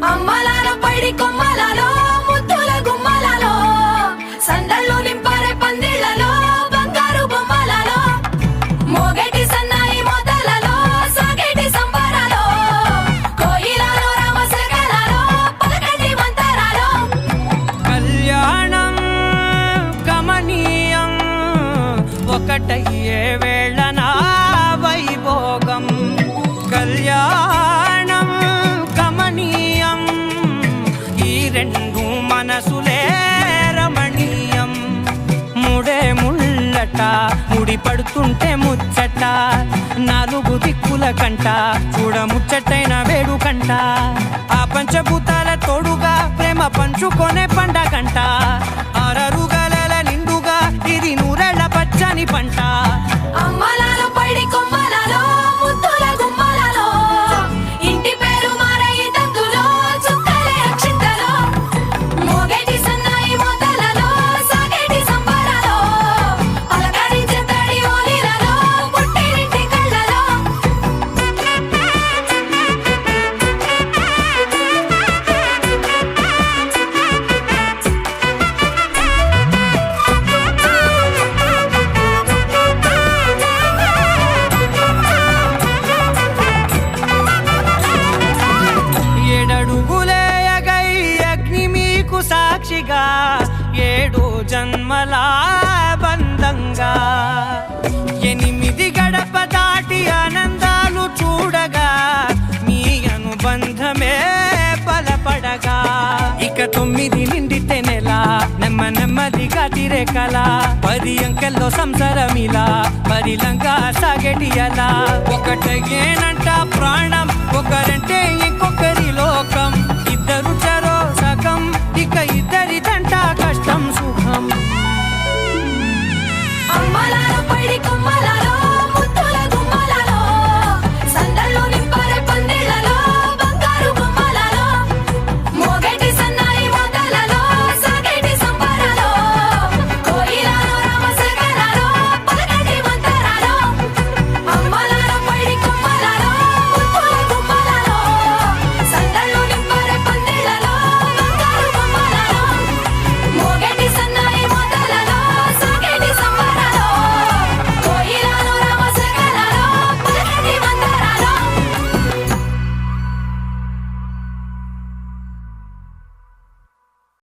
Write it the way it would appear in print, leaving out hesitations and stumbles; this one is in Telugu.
అమ్మలాలో పైడి కొమ్మలలో ముద్దుల గుమ్మలలో సందళ్ళు నింపారే పందిళ్లలో బంగారు బొమ్మలలో మోగేటి సన్నాయి మోతలలో సాగేటి సంబరాలో కోయిలలో రామశకలలో పలకటి మంతరాలో కళ్యాణం గమనీయం ఒకటయ్యే వేళ నా వైభోగం కళ్యాణం గమనీయం ఈ రెండు మనసులే రమణీయం ముడే ముళ్ళట ముడి పడుతుంటే ముచ్చట నాలుగు దిక్కుల కంట చూడ ముచ్చటైన వేడుకంట ఆ పంచభూతాల తోడుగా ప్రేమ పంచుకొనే పండగంట ఆరరుగల నిండుగా ఇది నూరెళ్ళ పచ్చని పంట అమ్మలాలో పైడి కొమ్మలలో ముద్దుల గుమ్మలలో ఇంటి పేరు మారయి తందులో చుక్కలే అక్షింతలో మోగేటి సన్నాయి మోతలలో సాగేటి సంబరాలో పలకరించే తడి ఓలిలలో పుట్టినింటి కళ్ళలో ఏడడుగులేయగై అగ్ని మీకు సాక్షిగా ఏడు జన్మల బంధంగా ఎనిమిది గడప దాటి ఆనందాలు చూడగా మీ అనుబంధమే బలపడగా ఇక 9 నిండితే నెల నెమ్మదిగా తిరే కల 10 అంకెల్లో సంసారమిలా పరిలంగా సాగేటి అలా ఒకటేనంట ప్రాణం ఒకరంటే